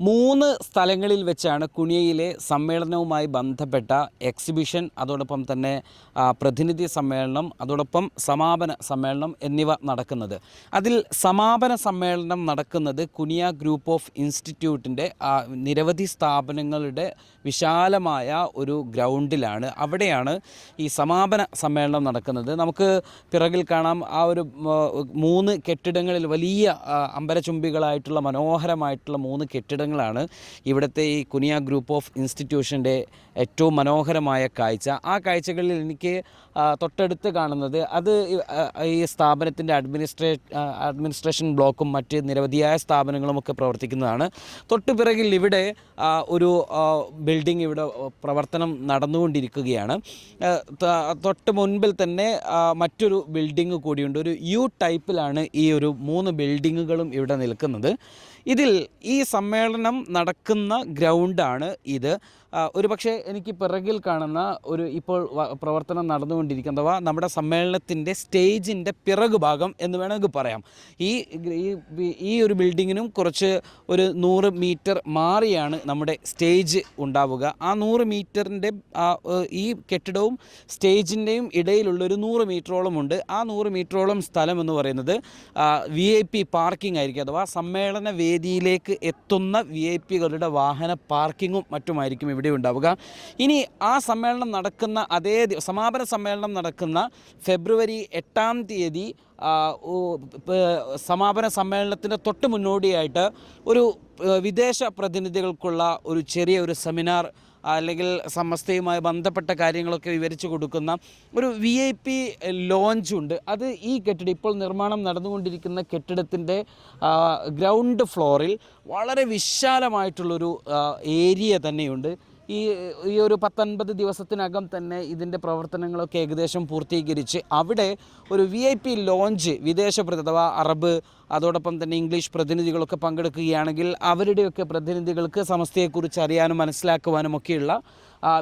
3 സ്ഥലങ്ങളിൽ വെച്ചാണ് കുനിയയിലെ സമ്മേളനവുമായി ബന്ധപ്പെട്ട എക്സിബിഷൻ, അതോടൊപ്പം തന്നെ പ്രതിനിധി സമ്മേളനം, അതോടൊപ്പം സമാപന സമ്മേളനം എന്നിവ നടക്കുന്നത്. അതിൽ സമാപന സമ്മേളനം നടക്കുന്നത് കുനിയ ഗ്രൂപ്പ് ഓഫ് ഇൻസ്റ്റിറ്റ്യൂട്ടിൻ്റെ നിരവധി സ്ഥാപനങ്ങളുടെ വിശാലമായ ഒരു ഗ്രൗണ്ടിലാണ്. അവിടെയാണ് ഈ സമാപന സമ്മേളനം നടക്കുന്നത്. നമുക്ക് പിറകിൽ കാണാം ആ ഒരു 3 കെട്ടിടങ്ങളിൽ വലിയ അമ്പരചുംബികളായിട്ടുള്ള മനോഹരമായിട്ടുള്ള 3 കെട്ടിടങ്ങളാണ് ഇവിടുത്തെ ഈ കുനിയ ഗ്രൂപ്പ് ഓഫ് ഇൻസ്റ്റിറ്റ്യൂഷൻ്റെ ഏറ്റവും മനോഹരമായ കാഴ്ച. ആ കാഴ്ചകളിൽ എനിക്ക് തൊട്ടടുത്ത് കാണുന്നത് അത് ഈ സ്ഥാപനത്തിൻ്റെ അഡ്മിനിസ്ട്രേഷൻ ബ്ലോക്കും മറ്റ് നിരവധിയായ സ്ഥാപനങ്ങളുമൊക്കെ പ്രവർത്തിക്കുന്നതാണ്. തൊട്ട് പിറകിൽ ഇവിടെ ഒരു ബിൽഡിംഗ് ഇവിടെ പ്രവർത്തനം നടന്നുകൊണ്ടിരിക്കുകയാണ്. തൊട്ട് മുൻപിൽ തന്നെ മറ്റൊരു ബിൽഡിംഗ് കൂടിയുണ്ട്. ഒരു യു ടൈപ്പിലാണ് ഈ ഒരു 3 ബിൽഡിങ്ങുകളും ഇവിടെ നിൽക്കുന്നത്. ഇതിൽ ഈ സമ്മേളനം നടക്കുന്ന ഗ്രൗണ്ടാണ് ഇത്. ഒരു പക്ഷേ എനിക്ക് പിറകിൽ കാണുന്ന ഒരു ഇപ്പോൾ പ്രവർത്തനം നടന്നുകൊണ്ടിരിക്കുന്ന അഥവാ നമ്മുടെ സമ്മേളനത്തിൻ്റെ സ്റ്റേജിൻ്റെ പിറകു ഭാഗം എന്ന് വേണമെങ്കിൽ പറയാം. ഈ ഒരു ബിൽഡിങ്ങിനും കുറച്ച് ഒരു 100 മീറ്റർ മാറിയാണ് നമ്മുടെ സ്റ്റേജ് ഉണ്ടാവുക. ആ 100 മീറ്ററിൻ്റെ ഈ കെട്ടിടവും സ്റ്റേജിൻ്റെയും ഇടയിലുള്ളൊരു 100 മീറ്ററോളം ഉണ്ട്. ആ 100 മീറ്ററോളം സ്ഥലം എന്ന് പറയുന്നത് VIP പാർക്കിംഗ് ആയിരിക്കും. അഥവാ സമ്മേളന വേദിയിലേക്ക് എത്തുന്ന VIP-കളുടെ വാഹന പാർക്കിങ്ങും മറ്റുമായിരിക്കും ഇവിടെ ഉണ്ടാവുക. ഇനി ആ സമ്മേളനം നടക്കുന്ന സമാപന സമ്മേളനം നടക്കുന്ന ഫെബ്രുവരി 8-ാം തീയതി സമാപന സമ്മേളനത്തിൻ്റെ തൊട്ട് മുന്നോടിയായിട്ട് ഒരു വിദേശ പ്രതിനിധികൾക്കുള്ള ഒരു ചെറിയ സെമിനാർ അല്ലെങ്കിൽ സമസ്തയുമായി ബന്ധപ്പെട്ട കാര്യങ്ങളൊക്കെ വിവരിച്ചു കൊടുക്കുന്ന ഒരു VIP ലോഞ്ചുണ്ട്. അത് ഈ കെട്ടിടം ഇപ്പോൾ നിർമ്മാണം നടന്നുകൊണ്ടിരിക്കുന്ന കെട്ടിടത്തിൻ്റെ ഗ്രൗണ്ട് ഫ്ലോറിൽ വളരെ വിശാലമായിട്ടുള്ളൊരു ഏരിയ തന്നെയുണ്ട്. ഈ ഒരു 10-50 ദിവസത്തിനകം തന്നെ ഇതിൻ്റെ പ്രവർത്തനങ്ങളൊക്കെ ഏകദേശം പൂർത്തീകരിച്ച് അവിടെ ഒരു VIP ലോഞ്ച് വിദേശ അഥവാ അറബ് അതോടൊപ്പം തന്നെ ഇംഗ്ലീഷ് പ്രതിനിധികളൊക്കെ പങ്കെടുക്കുകയാണെങ്കിൽ അവരുടെയൊക്കെ പ്രതിനിധികൾക്ക് സമസ്തയെക്കുറിച്ച് അറിയാനും മനസ്സിലാക്കുവാനും ഒക്കെയുള്ള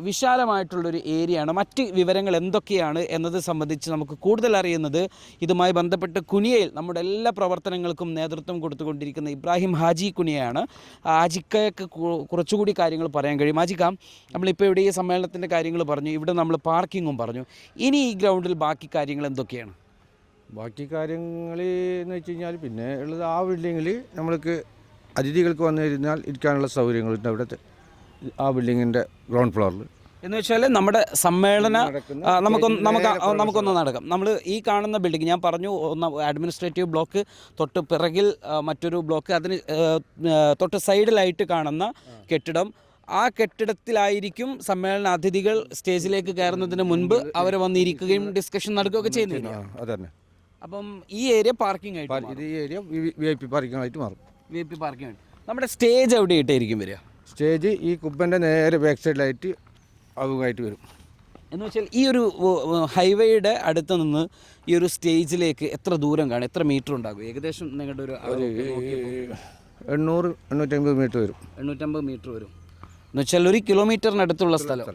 വിശാലമായിട്ടുള്ളൊരു ഏരിയയാണ്. മറ്റ് വിവരങ്ങൾ എന്തൊക്കെയാണ് എന്നത് സംബന്ധിച്ച് നമുക്ക് കൂടുതൽ അറിയുന്നത് ഇതുമായി ബന്ധപ്പെട്ട് കുനിയയിൽ നമ്മുടെ എല്ലാ പ്രവർത്തനങ്ങൾക്കും നേതൃത്വം കൊടുത്തുകൊണ്ടിരിക്കുന്ന ഇബ്രാഹിം ഹാജി കുനിയയാണ്. ഹാജിക്കയ്ക്ക് കുറച്ചുകൂടി കാര്യങ്ങൾ പറയാൻ കഴിയും. ഹാജിക്ക, നമ്മളിപ്പോൾ ഇവിടെ ഈ സമ്മേളനത്തിൻ്റെ കാര്യങ്ങൾ പറഞ്ഞു, ഇവിടെ നമ്മൾ പാർക്കിങ്ങും പറഞ്ഞു. ഇനി ഈ ഗ്രൗണ്ടിൽ ബാക്കി കാര്യങ്ങൾ എന്തൊക്കെയാണ്? ബാക്കി കാര്യങ്ങൾ എന്ന് വെച്ച് കഴിഞ്ഞാൽ പിന്നെ ഉള്ളത് ആ ബിൽഡിങ്ങിൽ നമ്മൾക്ക് അതിഥികൾക്ക് വന്നു കഴിഞ്ഞാൽ ഇരിക്കാനുള്ള സൗകര്യങ്ങളുണ്ട് അവിടുത്തെ ആ ബിൽഡിങ്ങിൻ്റെ ഗ്രൗണ്ട് ഫ്ലോറിൽ. എന്ന് വെച്ചാൽ നമ്മുടെ സമ്മേളന നമുക്കൊന്ന് നടക്കാം. നമ്മൾ ഈ കാണുന്ന ബിൽഡിംഗ് ഞാൻ പറഞ്ഞു, അഡ്മിനിസ്ട്രേറ്റീവ് ബ്ലോക്ക്, തൊട്ട് പിറകിൽ മറ്റൊരു ബ്ലോക്ക്, അതിന് തൊട്ട് സൈഡിലായിട്ട് കാണുന്ന കെട്ടിടം. ആ കെട്ടിടത്തിലായിരിക്കും സമ്മേളന അതിഥികൾ സ്റ്റേജിലേക്ക് കയറുന്നതിന് മുൻപ് അവർ വന്നിരിക്കുകയും ഡിസ്കഷൻ നടക്കുകയൊക്കെ ചെയ്യുന്നില്ല. അതന്നെ. അപ്പം ഈ ഏരിയ പാർക്കിംഗ് ആയിട്ട്, ഈ ഏരിയ VIP പാർക്കിംഗ് ആയിട്ട് മാറും. VIP പാർക്കിംഗ് ആയിട്ട്. നമ്മുടെ സ്റ്റേജ് എവിടെ ഇട്ടായിരിക്കും വരിക? സ്റ്റേജ് ഈ കുബ്ബൻ്റെ നേരെ ബാക്ക് സൈഡിലായിട്ട് അതുമായിട്ട് വരും. എന്ന് വെച്ചാൽ ഈ ഒരു ഹൈവേയുടെ അടുത്ത് നിന്ന് ഈ ഒരു സ്റ്റേജിലേക്ക് എത്ര ദൂരം കാണും, എത്ര മീറ്റർ ഉണ്ടാകും ഏകദേശം? നിങ്ങളുടെ ഒരു 800-850 മീറ്റർ വരും. 850 മീറ്റർ വരും എന്ന് വെച്ചാൽ 1 കിലോമീറ്ററിനടുത്തുള്ള സ്ഥലം.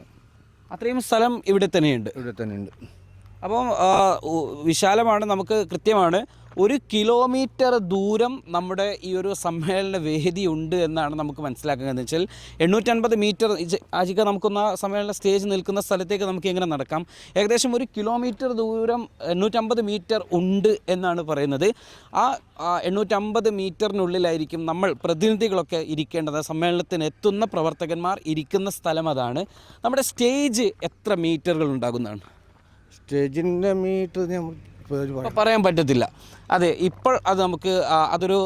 അത്രയും സ്ഥലം ഇവിടെ തന്നെയുണ്ട്. അപ്പം വിശാലമാണ്, നമുക്ക് കൃത്യമാണ് 1 കിലോമീറ്റർ ദൂരം നമ്മുടെ ഈ ഒരു സമ്മേളന വേദി ഉണ്ട് എന്നാണ് നമുക്ക് മനസ്സിലാക്കുക. എന്ന് വെച്ചാൽ 850 മീറ്റർ ആജിക്ക നമുക്കൊന്ന് സമ്മേളന സ്റ്റേജ് നിൽക്കുന്ന സ്ഥലത്തേക്ക് നമുക്ക് എങ്ങനെ നടക്കാം? ഏകദേശം 1 കിലോമീറ്റർ ദൂരം 850 മീറ്റർ ഉണ്ട് എന്നാണ് പറയുന്നത്. ആ 850 മീറ്ററിനുള്ളിലായിരിക്കും നമ്മൾ പ്രതിനിധികളൊക്കെ ഇരിക്കേണ്ടത്. സമ്മേളനത്തിന് എത്തുന്ന പ്രവർത്തകന്മാർ ഇരിക്കുന്ന സ്ഥലം അതാണ്. നമ്മുടെ സ്റ്റേജ് എത്ര മീറ്ററുകൾ ഉണ്ടാകുന്നതാണ്? സ്റ്റേജിൻ്റെ മീറ്റർ പറയാൻ പറ്റത്തില്ല. അതെ, ഇപ്പോൾ അത് നമുക്ക് അതൊരു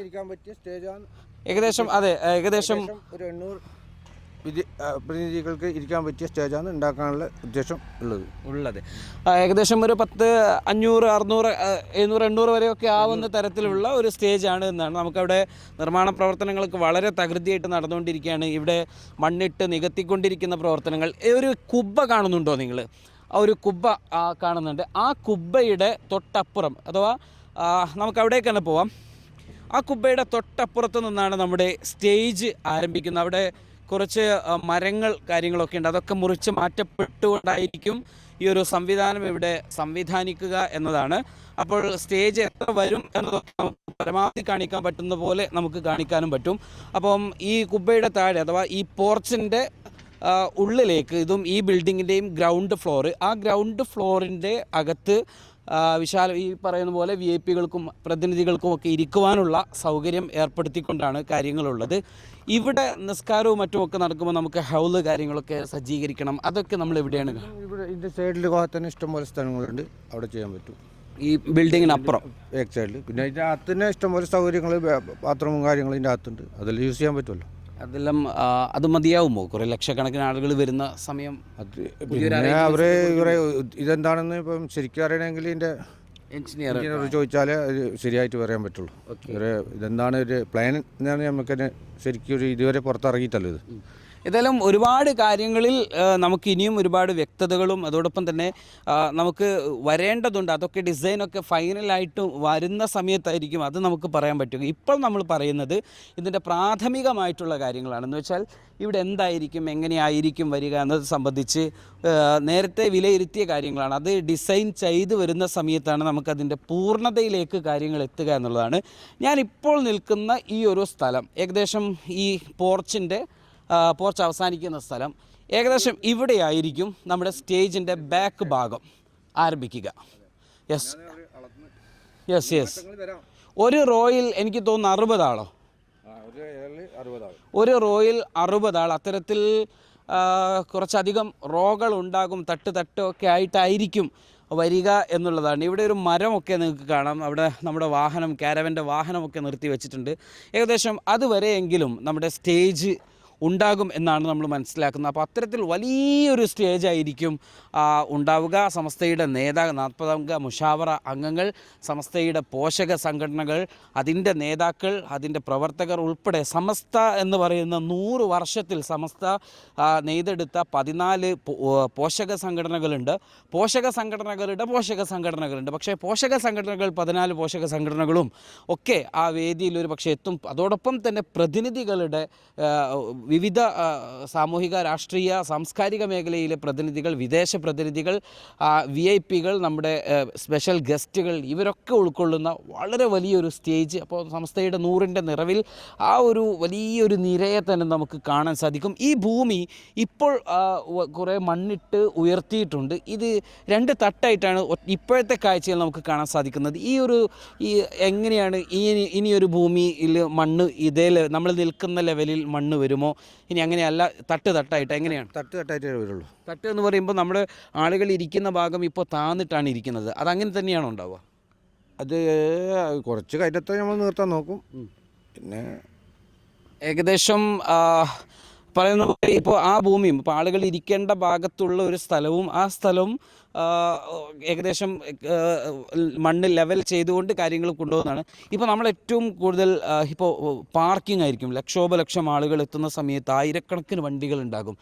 ഇരിക്കാൻ പറ്റിയ സ്റ്റേജാണ്. ഏകദേശം ഒരു 800 പ്രതിനിധികൾക്ക് ഇരിക്കാൻ പറ്റിയ സ്റ്റേജാണ് ഉണ്ടാക്കാനുള്ള ഉദ്ദേശം ഉള്ളത്. ഏകദേശം ഒരു 500, 600, 700, 800 വരെയൊക്കെ ആവുന്ന തരത്തിലുള്ള ഒരു സ്റ്റേജാണ് എന്നാണ്. നമുക്കവിടെ നിർമ്മാണ പ്രവർത്തനങ്ങൾക്ക് വളരെ തകൃതിയായിട്ട് നടന്നുകൊണ്ടിരിക്കുകയാണ്. ഇവിടെ മണ്ണിട്ട് നികത്തിക്കൊണ്ടിരിക്കുന്ന പ്രവർത്തനങ്ങൾ. ഒരു കുബ്ബ കാണുന്നുണ്ടോ നിങ്ങൾ? ആ ഒരു കുബ്ബ കാണുന്നുണ്ട്. ആ കുബ്ബയുടെ തൊട്ടപ്പുറം അഥവാ നമുക്ക് അവിടേക്ക് തന്നെ പോവാം. ആ കുബ്ബയുടെ തൊട്ടപ്പുറത്ത് നിന്നാണ് നമ്മുടെ സ്റ്റേജ് ആരംഭിക്കുന്നത്. അവിടെ കുറച്ച് മരങ്ങൾ കാര്യങ്ങളൊക്കെ ഉണ്ട്. അതൊക്കെ മുറിച്ച് മാറ്റപ്പെട്ടുകൊണ്ടായിരിക്കും ഈ ഒരു സംവിധാനം ഇവിടെ സംവിധാനിക്കുക എന്നതാണ്. അപ്പോൾ സ്റ്റേജ് എത്ര വരും എന്നതൊക്കെ നമുക്ക് പരമാവധി കാണിക്കാൻ പറ്റുന്ന പോലെ നമുക്ക് കാണിക്കാനും പറ്റും. അപ്പം ഈ കുബ്ബയുടെ താഴെ അഥവാ ഈ പോർച്ചിൻ്റെ ഉള്ളിലേക്ക്, ഇതും ഈ ബിൽഡിങ്ങിൻ്റെയും ഗ്രൗണ്ട് ഫ്ലോർ, ആ ഗ്രൗണ്ട് ഫ്ലോറിൻ്റെ അകത്ത് വിശാല ഈ പറയുന്ന പോലെ VIP-കൾക്കും പ്രതിനിധികൾക്കും ഒക്കെ ഇരിക്കുവാനുള്ള സൗകര്യം ഏർപ്പെടുത്തിക്കൊണ്ടാണ് കാര്യങ്ങളുള്ളത്. ഇവിടെ നിസ്കാരവും മറ്റുമൊക്കെ നടക്കുമ്പോൾ നമുക്ക് ഹൗല് കാര്യങ്ങളൊക്കെ സജ്ജീകരിക്കണം. അതൊക്കെ നമ്മൾ എവിടെയാണ്? ഇവിടെ ഇതിൻ്റെ സൈഡിൽ തന്നെ ഇഷ്ടംപോലെ സ്ഥലങ്ങളുണ്ട്, അവിടെ ചെയ്യാൻ പറ്റും. ഈ ബിൽഡിങ്ങിനപ്പുറം ബാക്ക് സൈഡിൽ. പിന്നെ ഇതിൻ്റെ അകത്ത് തന്നെ ഇഷ്ടംപോലെ സൗകര്യങ്ങൾ, ബാത്റൂമും കാര്യങ്ങളും ഇതിൻ്റെ അകത്തുണ്ട്. അതെല്ലാം യൂസ് ചെയ്യാൻ പറ്റുമല്ലോ. അതെല്ലാം അത് മതിയാവുമോ? കുറേ ലക്ഷക്കണക്കിന് ആളുകൾ വരുന്ന സമയം അത് പിന്നെ ഇവരെ ഇതെന്താണെന്ന് ഇപ്പം ശരിക്കും അറിയണമെങ്കിൽ ഇതിൻ്റെ എഞ്ചിനീയർ ചോദിച്ചാലേ അത് ശരിയായിട്ട് പറയാൻ പറ്റുള്ളൂ. ഇവരെ ഇതെന്താണ് ഒരു പ്ലാൻ എന്നാണ് നമുക്കതിന് ശരിക്കും ഒരു ഇതുവരെ പുറത്തിറങ്ങിയിട്ടല്ലോ ഇത്. ഏതായാലും ഒരുപാട് കാര്യങ്ങളിൽ നമുക്ക് ഇനിയും ഒരുപാട് വ്യക്തതകളും അതോടൊപ്പം തന്നെ നമുക്ക് വരേണ്ടതുണ്ട്. അതൊക്കെ ഡിസൈനൊക്കെ ഫൈനലായിട്ട് വരുന്ന സമയത്തായിരിക്കും അത് നമുക്ക് പറയാൻ പറ്റുക. ഇപ്പോൾ നമ്മൾ പറയുന്നത് ഇതിൻ്റെ പ്രാഥമികമായിട്ടുള്ള കാര്യങ്ങളാണെന്ന് വെച്ചാൽ ഇവിടെ എന്തായിരിക്കും, എങ്ങനെയായിരിക്കും വരിക എന്നത് സംബന്ധിച്ച് നേരത്തെ വിലയിരുത്തിയ കാര്യങ്ങളാണ്. അത് ഡിസൈൻ ചെയ്ത് വരുന്ന സമയത്താണ് നമുക്കതിൻ്റെ പൂർണ്ണതയിലേക്ക് കാര്യങ്ങൾ എത്തുക എന്നുള്ളതാണ്. ഞാനിപ്പോൾ നിൽക്കുന്ന ഈ ഒരു സ്ഥലം ഏകദേശം ഈ പോർച്ച് അവസാനിക്കുന്ന സ്ഥലം ഏകദേശം ഇവിടെയായിരിക്കും നമ്മുടെ സ്റ്റേജിൻ്റെ ബാക്ക് ഭാഗം ആരംഭിക്കുക. യെസ് ഒരു റോയിൽ എനിക്ക് തോന്നുന്നു 60 ആളോ, ഒരു റോയിൽ 60 ആൾ. അത്തരത്തിൽ കുറച്ചധികം റോകൾ ഉണ്ടാകും, തട്ടൊക്കെ ആയിട്ടായിരിക്കും വരിക എന്നുള്ളതാണ്. ഇവിടെ ഒരു മരമൊക്കെ നിങ്ങൾക്ക് കാണാം. അവിടെ നമ്മുടെ വാഹനം, കാരവൻ്റെ വാഹനമൊക്കെ നിർത്തി വെച്ചിട്ടുണ്ട്. ഏകദേശം അതുവരെയെങ്കിലും നമ്മുടെ സ്റ്റേജ് ഉണ്ടാകും എന്നാണ് നമ്മൾ മനസ്സിലാക്കുന്നത്. അപ്പോൾ അത്തരത്തിൽ വലിയൊരു സ്റ്റേജായിരിക്കും ഉണ്ടാവുക. സമസ്തയുടെ നേതാക്കൾ, 40 അംഗ മുഷാവറ അംഗങ്ങൾ, സമസ്തയുടെ പോഷക സംഘടനകൾ, അതിൻ്റെ നേതാക്കൾ, അതിൻ്റെ പ്രവർത്തകർ ഉൾപ്പെടെ സമസ്ത എന്ന് പറയുന്ന 100 വർഷത്തിൽ സമസ്ത നെയ്തെടുത്ത 14 പോഷക സംഘടനകളുണ്ട്. പോഷക സംഘടനകളുണ്ട്. പക്ഷേ പോഷക സംഘടനകൾ 14 പോഷക സംഘടനകളും ഒക്കെ ആ വേദിയിൽ ഒരു പക്ഷേ എത്തും. അതോടൊപ്പം തന്നെ പ്രതിനിധികളുടെ വിവിധ സാമൂഹിക, രാഷ്ട്രീയ, സാംസ്കാരിക മേഖലയിലെ പ്രതിനിധികൾ, വിദേശ പ്രതിനിധികൾ, VIP-കൾ, നമ്മുടെ സ്പെഷ്യൽ ഗസ്റ്റുകൾ, ഇവരൊക്കെ ഉൾക്കൊള്ളുന്ന വളരെ വലിയൊരു സ്റ്റേജ്. അപ്പോൾ സംസ്ഥയുടെ 100ൻ്റെ നിറവിൽ ആ ഒരു വലിയൊരു നിരയെ തന്നെ നമുക്ക് കാണാൻ സാധിക്കും. ഈ ഭൂമി ഇപ്പോൾ കുറേ മണ്ണിട്ട് ഉയർത്തിയിട്ടുണ്ട്. ഇത് 2 തട്ടായിട്ടാണ് ഇപ്പോഴത്തെ കാഴ്ചയിൽ നമുക്ക് കാണാൻ സാധിക്കുന്നത്. ഈ എങ്ങനെയാണ് ഇനിയൊരു ഭൂമിയിൽ മണ്ണ് ഇതേ നമ്മൾ നിൽക്കുന്ന ലെവലിൽ മണ്ണ് വരുമോ? ഇനി അങ്ങനെയല്ല, തട്ടായിട്ട് എങ്ങനെയാണ്? തട്ടായിട്ടേ വരുള്ളൂ. തട്ട് എന്ന് പറയുമ്പോൾ നമ്മുടെ ആളുകൾ ഇരിക്കുന്ന ഭാഗം ഇപ്പോൾ താന്നിട്ടാണ് ഇരിക്കുന്നത്. അതങ്ങനെ തന്നെയാണോ ഉണ്ടാവുക? അത് കുറച്ച് കയറ്റത്തെ നമ്മൾ നിർത്താൻ നോക്കും. പിന്നെ ഏകദേശം പറയുന്ന പോലെ ഇപ്പോൾ ആ ഭൂമിയും ഇപ്പോൾ ആളുകൾ ഇരിക്കേണ്ട ഭാഗത്തുള്ള ഒരു സ്ഥലവും ആ സ്ഥലവും ഏകദേശം മണ്ണ് ലെവൽ ചെയ്തുകൊണ്ട് കാര്യങ്ങൾ കൊണ്ടുപോകുന്നതാണ്. ഇപ്പോൾ നമ്മൾ ഏറ്റവും കൂടുതൽ ഇപ്പോൾ പാർക്കിംഗ് ആയിരിക്കും. ലക്ഷോപലക്ഷം ആളുകൾ എത്തുന്ന സമയത്ത് ആയിരക്കണക്കിന് വണ്ടികൾ ഉണ്ടാകും.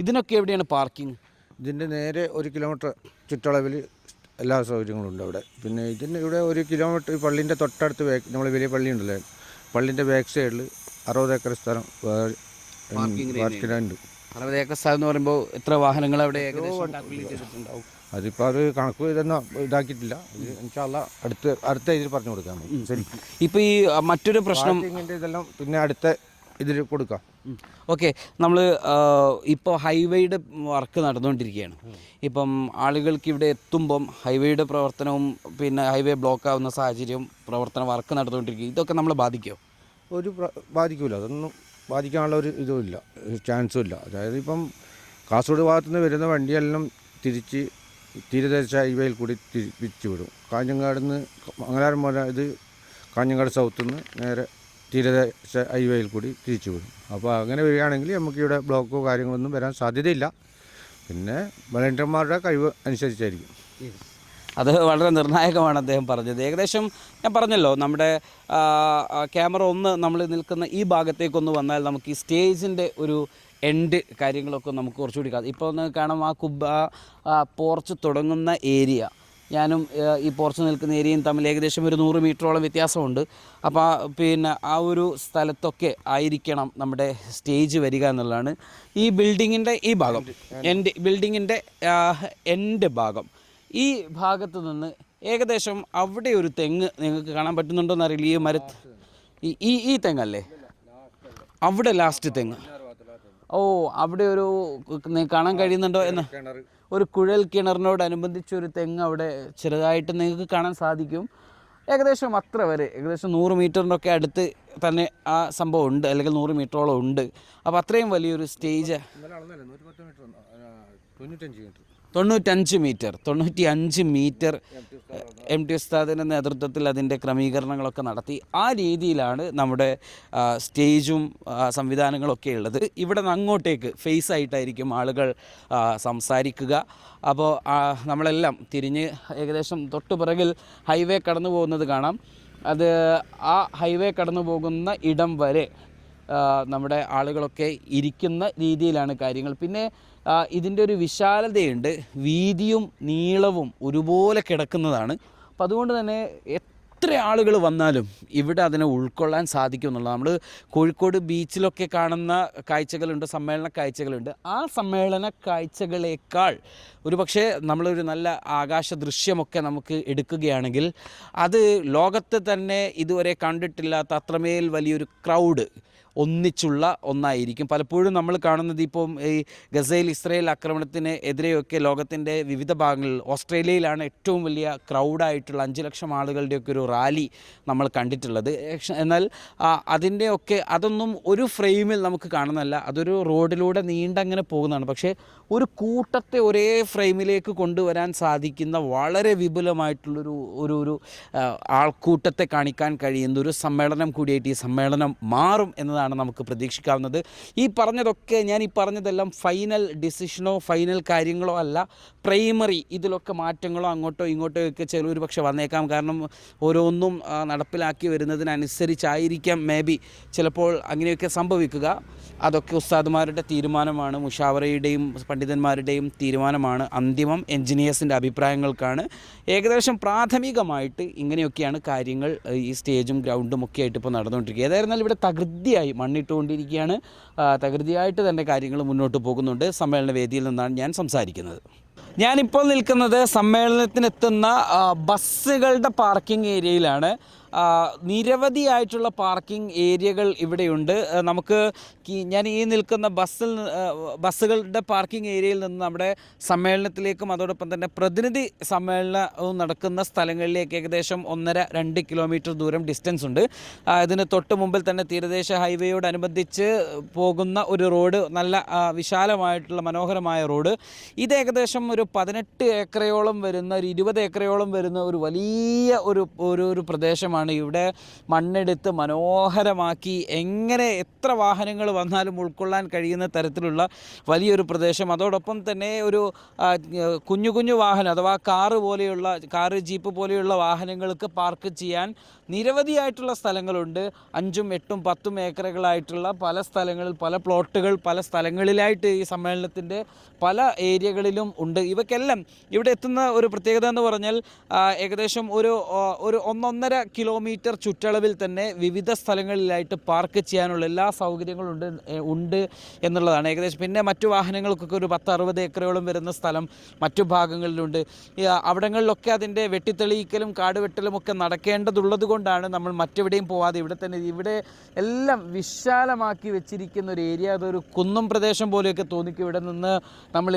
ഇതിനൊക്കെ എവിടെയാണ് പാർക്കിംഗ്? ഇതിൻ്റെ നേരെ 1 കിലോമീറ്റർ ചുറ്റളവിൽ എല്ലാ സൗകര്യങ്ങളും ഉണ്ട് അവിടെ. പിന്നെ ഇവിടെ 1 കിലോമീറ്റർ പള്ളീൻ്റെ തൊട്ടടുത്ത് നമ്മൾ വലിയ പള്ളി ഉണ്ടല്ലോ, പള്ളീൻ്റെ ബാക്ക് സൈഡിൽ 60 ഏക്കർ സ്ഥലം പാർക്കിനുണ്ട്. 60 ഏക്കർ സ്ഥലം എന്ന് പറയുമ്പോൾ എത്ര വാഹനങ്ങൾ അവിടെ ഏകദേശം കാൽക്കുലേറ്റ് ചെയ്തിട്ടുണ്ടാവും? അതിപ്പോൾ അത് കണക്ക് ഇതാക്കിയിട്ടില്ല. അടുത്ത ഇതിൽ പറഞ്ഞു കൊടുക്കാം. ശരി. ഇപ്പോൾ ഈ മറ്റൊരു പ്രശ്നം ഇതെല്ലാം പിന്നെ അടുത്ത ഇതിൽ കൊടുക്കാം. ഓക്കെ, നമ്മൾ ഇപ്പോൾ ഹൈവേയുടെ വർക്ക് നടന്നുകൊണ്ടിരിക്കുകയാണ്. ഇപ്പം ആളുകൾക്ക് ഇവിടെ എത്തുമ്പം ഹൈവേയുടെ പ്രവർത്തനവും പിന്നെ ഹൈവേ ബ്ലോക്ക് ആവുന്ന സാഹചര്യം, പ്രവർത്തന വർക്ക് നടന്നുകൊണ്ടിരിക്കുക, ഇതൊക്കെ നമ്മളെ ബാധിക്കുമോ? ബാധിക്കില്ല. അതൊന്നും ബാധിക്കാനുള്ള ഒരു ഇതും ഇല്ല, ചാൻസും ഇല്ല. അതായത് ഇപ്പം കാസർഗോഡ് ഭാഗത്തുനിന്ന് വരുന്ന വണ്ടിയെല്ലാം തിരിച്ച് തീരദേശ ഹൈവേയിൽ കൂടി തിരിച്ചു വിടും. കാഞ്ഞങ്ങാട് നിന്ന് മംഗലാപുരം പോലെ ഇത് കാഞ്ഞങ്ങാട് സൗത്ത് നിന്ന് നേരെ തീരദേശ ഹൈവേയിൽ കൂടി തിരിച്ചു വിടും. അപ്പോൾ അങ്ങനെ വരികയാണെങ്കിൽ നമുക്കിവിടെ ബ്ലോക്കോ കാര്യങ്ങളൊന്നും വരാൻ സാധ്യതയില്ല. പിന്നെ വളണ്ടിയർമാരുടെ കഴിവ് അനുസരിച്ചായിരിക്കും. അത് വളരെ നിർണായകമാണ് അദ്ദേഹം പറഞ്ഞത്. ഏകദേശം ഞാൻ പറഞ്ഞല്ലോ, നമ്മുടെ ക്യാമറ ഒന്ന് നമ്മൾ നിൽക്കുന്ന ഈ ഭാഗത്തേക്കൊന്ന് വന്നാൽ നമുക്ക് ഈ സ്റ്റേജിൻ്റെ ഒരു എൻഡ് കാര്യങ്ങളൊക്കെ നമുക്ക് കുറച്ചുകൂടി ഇപ്പോൾ ഒന്ന് കാണാം. ആ പോർച്ച് തുടങ്ങുന്ന ഏരിയ ഞാനും ഈ പോർച്ച് നിൽക്കുന്ന ഏരിയയും തമ്മിൽ ഏകദേശം ഒരു 100 മീറ്ററോളം വ്യത്യാസമുണ്ട്. അപ്പോൾ പിന്നെ ആ ഒരു സ്ഥലത്തൊക്കെ ആയിരിക്കണം നമ്മുടെ സ്റ്റേജ് വരിക എന്നുള്ളതാണ്. ഈ ബിൽഡിങ്ങിൻ്റെ ഈ ഭാഗം ബിൽഡിങ്ങിൻ്റെ എൻഡ് ഭാഗം, ഈ ഭാഗത്ത് നിന്ന് ഏകദേശം അവിടെ ഒരു തെങ്ങ് നിങ്ങൾക്ക് കാണാൻ പറ്റുന്നുണ്ടോ എന്നറിയില്ല. ഈ തെങ്ങല്ലേ അവിടെ ലാസ്റ്റ് തെങ്ങ്? ഓ, അവിടെ ഒരു കാണാൻ കഴിയുന്നുണ്ടോ എന്ന്, ഒരു കുഴൽ കിണറിനോടനുബന്ധിച്ചൊരു തെങ്ങ് അവിടെ ചെറുതായിട്ട് നിങ്ങൾക്ക് കാണാൻ സാധിക്കും. ഏകദേശം അത്ര വരെ, ഏകദേശം 100 മീറ്ററിനൊക്കെ അടുത്ത് തന്നെ ആ സംഭവം ഉണ്ട്, അല്ലെങ്കിൽ 100 മീറ്ററോളം ഉണ്ട്. അപ്പോൾ അത്രയും വലിയൊരു സ്റ്റേജ് 95 മീറ്റർ MT ഉസ്താദിൻ്റെ നേതൃത്വത്തിൽ അതിൻ്റെ ക്രമീകരണങ്ങളൊക്കെ നടത്തി. ആ രീതിയിലാണ് നമ്മുടെ സ്റ്റേജും സംവിധാനങ്ങളൊക്കെ ഉള്ളത്. ഇവിടെ നിന്ന് അങ്ങോട്ടേക്ക് ഫേസ് ആയിട്ടായിരിക്കും ആളുകൾ സംസാരിക്കുക. അപ്പോൾ നമ്മളെല്ലാം തിരിഞ്ഞ് ഏകദേശം തൊട്ടു പിറകിൽ ഹൈവേ കടന്നു പോകുന്നത് കാണാം. അത് ആ ഹൈവേ കടന്നു പോകുന്ന ഇടം വരെ നമ്മുടെ ആളുകളൊക്കെ ഇരിക്കുന്ന രീതിയിലാണ് കാര്യങ്ങൾ. പിന്നെ ഇതിൻ്റെ ഒരു വിശാലതയുണ്ട്, വീതിയും നീളവും ഒരുപോലെ കിടക്കുന്നതാണ്. അപ്പം അതുകൊണ്ട് തന്നെ എത്ര ആളുകൾ വന്നാലും ഇവിടെ അതിനെ ഉൾക്കൊള്ളാൻ സാധിക്കും എന്നുള്ളത്. നമ്മൾ കോഴിക്കോട് ബീച്ചിലൊക്കെ കാണുന്ന കാഴ്ചകളുണ്ട്, സമ്മേളന കാഴ്ചകളുണ്ട്. ആ സമ്മേളന കാഴ്ചകളേക്കാൾ ഒരുപക്ഷെ നമ്മളൊരു നല്ല ആകാശ ദൃശ്യമൊക്കെ നമുക്ക് എടുക്കുകയാണെങ്കിൽ അത് ലോകത്ത് തന്നെ ഇതുവരെ കണ്ടിട്ടില്ലാത്ത അത്രമേൽ വലിയൊരു ക്രൗഡ് ഒന്നിച്ചുള്ള ഒന്നായിരിക്കും. പലപ്പോഴും നമ്മൾ കാണുന്നത് ഇപ്പം ഈ ഇസ്രായേൽ ആക്രമണത്തിന് എതിരെയൊക്കെ ലോകത്തിൻ്റെ വിവിധ ഭാഗങ്ങളിൽ, ഓസ്ട്രേലിയയിലാണ് ഏറ്റവും വലിയ ക്രൗഡായിട്ടുള്ള 5 ലക്ഷം ആളുകളുടെയൊക്കെ ഒരു റാലി നമ്മൾ കണ്ടിട്ടുള്ളത്. എന്നാൽ അതിൻ്റെയൊക്കെ അതൊന്നും ഒരു ഫ്രെയിമിൽ നമുക്ക് കാണുന്നതല്ല, അതൊരു റോഡിലൂടെ നീണ്ടങ്ങനെ പോകുന്നതാണ്. പക്ഷേ ഒരു കൂട്ടത്തെ ഒരേ ഫ്രെയിമിലേക്ക് കൊണ്ടുവരാൻ സാധിക്കുന്ന വളരെ വിപുലമായിട്ടുള്ളൊരു ഒരു ആൾക്കൂട്ടത്തെ കാണിക്കാൻ കഴിയുന്ന ഒരു സമ്മേളനം കൂടിയായിട്ട് ഈ സമ്മേളനം മാറും എന്നതാണ് നമുക്ക് പ്രതീക്ഷിക്കാവുന്നത്. ഈ പറഞ്ഞതെല്ലാം ഫൈനൽ ഡിസിഷനോ ഫൈനൽ കാര്യങ്ങളോ അല്ല, പ്രൈമറി ഇതിലൊക്കെ മാറ്റങ്ങളോ അങ്ങോട്ടോ ഇങ്ങോട്ടോ ഒക്കെ ചിലർ പക്ഷെ വന്നേക്കാം. കാരണം ഓരോന്നും നടപ്പിലാക്കി വരുന്നതിനനുസരിച്ചായിരിക്കാം ചിലപ്പോൾ അങ്ങനെയൊക്കെ സംഭവിക്കുക. അതൊക്കെ ഉസ്താദുമാരുടെ തീരുമാനമാണ്, മുഷാവറയുടെയും പണ്ഡിതന്മാരുടെയും തീരുമാനമാണ്. അന്തിമം എൻജിനീയേഴ്സിൻ്റെ അഭിപ്രായങ്ങൾക്കാണ്. ഏകദേശം പ്രാഥമികമായിട്ട് ഇങ്ങനെയൊക്കെയാണ് കാര്യങ്ങൾ ഈ സ്റ്റേജും ഗ്രൗണ്ടും ഒക്കെ ആയിട്ട് ഇപ്പോൾ നടന്നുകൊണ്ടിരിക്കുക. ഏതായിരുന്നാലും ഇവിടെ തകൃതിയായി മണ്ണിട്ടുകൊണ്ടിരിക്കുകയാണ്. തകൃതിയായിട്ട് തന്നെ കാര്യങ്ങൾ മുന്നോട്ട് പോകുന്നുണ്ട്. സമ്മേളന വേദിയിൽ നിന്നാണ് ഞാൻ സംസാരിക്കുന്നത്. ഞാനിപ്പോൾ നിൽക്കുന്നത് സമ്മേളനത്തിനെത്തുന്ന ബസ്സുകളുടെ പാർക്കിംഗ് ഏരിയയിലാണ്. നിരവധിയായിട്ടുള്ള പാർക്കിംഗ് ഏരിയകൾ ഇവിടെയുണ്ട്. നമുക്ക് ഞാൻ ഈ നിൽക്കുന്ന ബസ്സുകളുടെ പാർക്കിംഗ് ഏരിയയിൽ നിന്ന് നമ്മുടെ സമ്മേളനത്തിലേക്കും അതോടൊപ്പം തന്നെ പ്രതിനിധി സമ്മേളനവും നടക്കുന്ന സ്ഥലങ്ങളിലേക്ക് ഏകദേശം 1.5-2 കിലോമീറ്റർ ദൂരം ഡിസ്റ്റൻസ് ഉണ്ട്. ഇതിന് തൊട്ട് മുമ്പിൽ തന്നെ തീരദേശ ഹൈവേയോടനുബന്ധിച്ച് പോകുന്ന ഒരു റോഡ്, നല്ല വിശാലമായിട്ടുള്ള മനോഹരമായ റോഡ്. ഇത് ഏകദേശം ഒരു 18 ഏക്കറയോളം വരുന്ന, ഒരു 20 ഏക്കറയോളം വരുന്ന ഒരു വലിയ ഒരു പ്രദേശമാണ്. ഇവിടെ മണ്ണെടുത്ത് മനോഹരമാക്കി എത്ര വാഹനങ്ങൾ വന്നാലും ഉൾക്കൊള്ളാൻ കഴിയുന്ന തരത്തിലുള്ള വലിയൊരു പ്രദേശം. അതോടൊപ്പം തന്നെ ഒരു കുഞ്ഞു വാഹനം അഥവാ കാറ് ജീപ്പ് പോലെയുള്ള വാഹനങ്ങൾക്ക് പാർക്ക് ചെയ്യാൻ നിരവധിയായിട്ടുള്ള സ്ഥലങ്ങളുണ്ട്. 5ഉം 8ഉം 10ഉം ഏക്കറുകളായിട്ടുള്ള പല സ്ഥലങ്ങളിൽ, പല പ്ലോട്ടുകൾ പല സ്ഥലങ്ങളിലായിട്ട് ഈ സമ്മേളനത്തിൻ്റെ പല ഏരിയകളിലും ഉണ്ട്. ഇവയ്ക്കെല്ലാം ഇവിടെ എത്തുന്ന ഒരു പ്രത്യേകത എന്ന് പറഞ്ഞാൽ ഏകദേശം ഒരു 1.5 കിലോമീറ്റർ ചുറ്റളവിൽ തന്നെ വിവിധ സ്ഥലങ്ങളിലായിട്ട് പാർക്ക് ചെയ്യാനുള്ള എല്ലാ സൗകര്യങ്ങളും ഉണ്ട് എന്നുള്ളതാണ്. ഏകദേശം പിന്നെ മറ്റു വാഹനങ്ങൾക്കൊക്കെ ഒരു 10-60 ഏക്കറോളം വരുന്ന സ്ഥലം മറ്റു ഭാഗങ്ങളിലുണ്ട്. അവിടങ്ങളിലൊക്കെ അതിൻ്റെ വെട്ടിത്തെളിയിക്കലും കാടുവെട്ടലും ഒക്കെ നടക്കേണ്ടതുള്ളത് കൊണ്ടാണ് നമ്മൾ മറ്റെവിടെയും പോവാതെ ഇവിടെ എല്ലാം വിശാലമാക്കി വെച്ചിരിക്കുന്ന ഒരു ഏരിയ. അതൊരു കുന്നും പ്രദേശം പോലെയൊക്കെ തോന്നിക്കും. ഇവിടെ നിന്ന് നമ്മൾ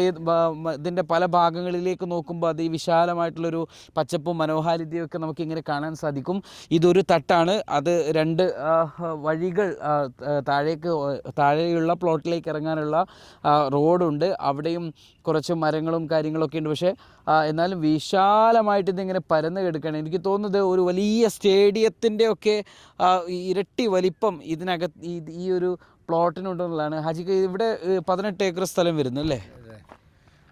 ഇതിൻ്റെ പല ഭാഗങ്ങളിലേക്ക് നോക്കുമ്പോൾ അത് ഈ വിശാലമായിട്ടുള്ളൊരു പച്ചപ്പും മനോഹാരിതയും ഒക്കെ നമുക്കിങ്ങനെ കാണാൻ സാധിക്കും. ഇതൊരു തട്ടാണ്, അത് 2 വഴികൾ താഴെയുള്ള പ്ലോട്ടിലേക്ക് ഇറങ്ങാനുള്ള റോഡുണ്ട്. അവിടെയും കുറച്ച് മരങ്ങളും കാര്യങ്ങളൊക്കെ ഉണ്ട്. പക്ഷേ എന്നാലും വിശാലമായിട്ട് ഇതിങ്ങനെ പരന്ന് കിടക്കുകയാണ്. എനിക്ക് തോന്നുന്നത് ഒരു വലിയ സ്റ്റേഡിയത്തിൻ്റെ ഒക്കെ ഇരട്ടി വലിപ്പം ഇതിനകത്ത് ഈ ഒരു പ്ലോട്ടിനുണ്ടെന്നുള്ളതാണ്. ഹാജിക്ക് ഇവിടെ 18 ഏക്കർ സ്ഥലം വരുന്നു അല്ലേ?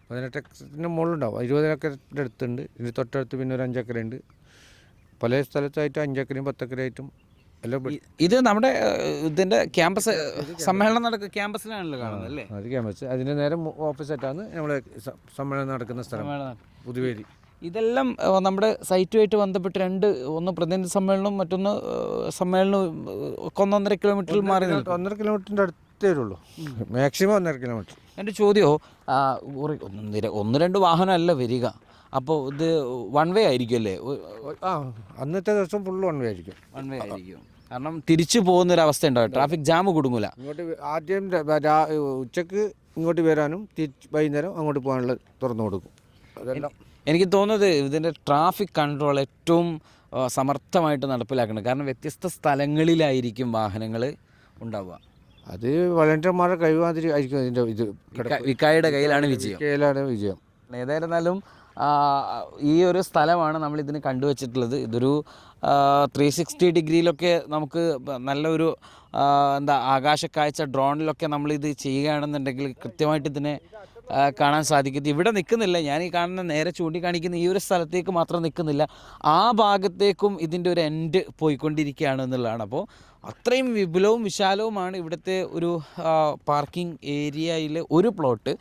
18 ഏക്കറിന് മുകളിലുണ്ടാവും. 20 ഏക്കറിൻ്റെ അടുത്തുണ്ട്. ഇതിന് തൊട്ടടുത്ത് പിന്നെ ഒരു 5 ഏക്കറുണ്ട്. പല സ്ഥലത്തായിട്ട് 5 ഏക്കറയും 10 ഏക്കറായിട്ടും എല്ലാം. ഇത് നമ്മുടെ ഇതിൻ്റെ ക്യാമ്പസ് സമ്മേളനം നടക്കുന്ന ക്യാമ്പസിലാണല്ലോ കാണുന്നത് അല്ലേ? അത് ക്യാമ്പസ്. അതിൻ്റെ നേരെ ഓപ്പോസിറ്റാണ് നമ്മളെ സമ്മേളനം നടക്കുന്ന സ്ഥലം, പുതുവേദി. ഇതെല്ലാം നമ്മുടെ സൈറ്റുമായിട്ട് ബന്ധപ്പെട്ട് ഒന്ന് പ്രതിനിധി സമ്മേളനവും മറ്റൊന്ന് സമ്മേളനവും ഒക്കെ 1.5 കിലോമീറ്ററിൽ മാറി നിൽക്കും. 1.5 കിലോമീറ്ററിൻ്റെ അടുത്തേ വരുള്ളൂ, മാക്സിമം 1.5 കിലോമീറ്റർ. എൻ്റെ ചോദ്യമോ 1-2 വാഹനമല്ല വരിക, അപ്പോൾ ഇത് 1 വേ ആയിരിക്കും അല്ലേ? അന്നത്തെ ദിവസം ഫുള്ള് 1 വേ ആയിരിക്കും. 1 വേ ആയിരിക്കും, കാരണം തിരിച്ചു പോകുന്നൊരവസ്ഥ ഉണ്ടാവും, ട്രാഫിക് ജാം കുടുങ്ങില്ല. ഇങ്ങോട്ട് ആദ്യം ഉച്ചക്ക് ഇങ്ങോട്ട് വരാനും വൈകുന്നേരം അങ്ങോട്ട് പോകാനുള്ള തുറന്നു കൊടുക്കും. അതെല്ലാം എനിക്ക് തോന്നുന്നത് ഇതിൻ്റെ ട്രാഫിക് കൺട്രോൾ ഏറ്റവും സമർത്ഥമായിട്ട് നടപ്പിലാക്കണം. കാരണം വ്യത്യസ്ത സ്ഥലങ്ങളിലായിരിക്കും വാഹനങ്ങൾ ഉണ്ടാവുക. അത് വളണ്ടിയർമാരുടെ കഴിവാതിരി ആയിരിക്കും അതിൻ്റെ ഇത്. വിക്കായുടെ കയ്യിലാണ് വിജയം. ഏതായിരുന്നാലും ഈ ഒരു സ്ഥലമാണ് നമ്മളിതിന് കണ്ടുവച്ചിട്ടുള്ളത്. ഇതൊരു 360 ഡിഗ്രിയിലൊക്കെ നമുക്ക് നല്ലൊരു ആകാശക്കാഴ്ച ഡ്രോണിലൊക്കെ നമ്മളിത് ചെയ്യുകയാണെന്നുണ്ടെങ്കിൽ കൃത്യമായിട്ട് ഇതിനെ കാണാൻ സാധിക്കും. ഇവിടെ നിൽക്കുന്നില്ല, ഞാൻ ഈ കാണുന്ന നേരെ ചൂണ്ടിക്കാണിക്കുന്ന ഈ ഒരു സ്ഥലത്തേക്ക് മാത്രം നിൽക്കുന്നില്ല, ആ ഭാഗത്തേക്കും ഇതിൻ്റെ ഒരു എൻഡ് പോയിക്കൊണ്ടിരിക്കുകയാണ് എന്നുള്ളതാണ്. അപ്പോൾ അത്രയും വിപുലവും വിശാലവുമാണ് ഇവിടുത്തെ ഒരു പാർക്കിംഗ് ഏരിയയിൽ ഒരു പ്ലോട്ട്.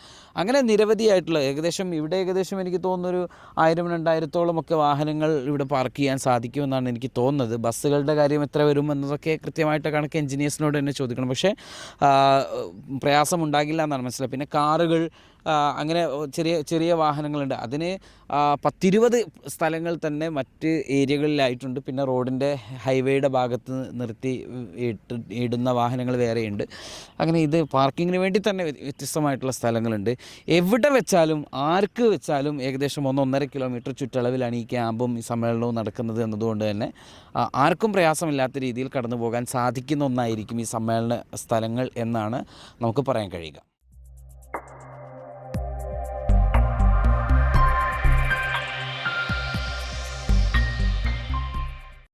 അങ്ങനെ നിരവധിയായിട്ടുള്ള ഏകദേശം എനിക്ക് തോന്നുന്നൊരു 1000-2000 ഒക്കെ വാഹനങ്ങൾ ഇവിടെ പാർക്ക് ചെയ്യാൻ സാധിക്കുമെന്നാണ് എനിക്ക് തോന്നുന്നത്. ബസ്സുകളുടെ കാര്യം എത്ര വരും എന്നതൊക്കെ കൃത്യമായിട്ട് കണക്ക് എൻജിനീയേഴ്സിനോട് തന്നെ ചോദിക്കണം. പക്ഷേ പ്രയാസമുണ്ടാകില്ല എന്നാണ് മനസ്സിലായത്. പിന്നെ കാറുകൾ, അങ്ങനെ ചെറിയ വാഹനങ്ങളുണ്ട്. അതിന് 10-20 സ്ഥലങ്ങൾ തന്നെ മറ്റ് ഏരിയകളിലായിട്ടുണ്ട്. പിന്നെ റോഡിൻ്റെ ഹൈവേയുടെ ഭാഗത്ത് നിർത്തി ഇടുന്ന വാഹനങ്ങൾ വേറെയുണ്ട്. അങ്ങനെ ഇത് പാർക്കിങ്ങിന് വേണ്ടി തന്നെ വ്യത്യസ്തമായിട്ടുള്ള സ്ഥലങ്ങളുണ്ട്. എവിടെ വെച്ചാലും ആർക്ക് വെച്ചാലും ഏകദേശം 1-1.5 കിലോമീറ്റർ ചുറ്റളവിലാണ് ഈ ക്യാമ്പും ഈ സമ്മേളനവും നടക്കുന്നത് എന്നതുകൊണ്ട് തന്നെ ആർക്കും പ്രയാസമില്ലാത്ത രീതിയിൽ കടന്നു പോകാൻ സാധിക്കുന്ന ഒന്നായിരിക്കും ഈ സമ്മേളന സ്ഥലങ്ങൾ എന്നാണ് നമുക്ക് പറയാൻ കഴിയുക.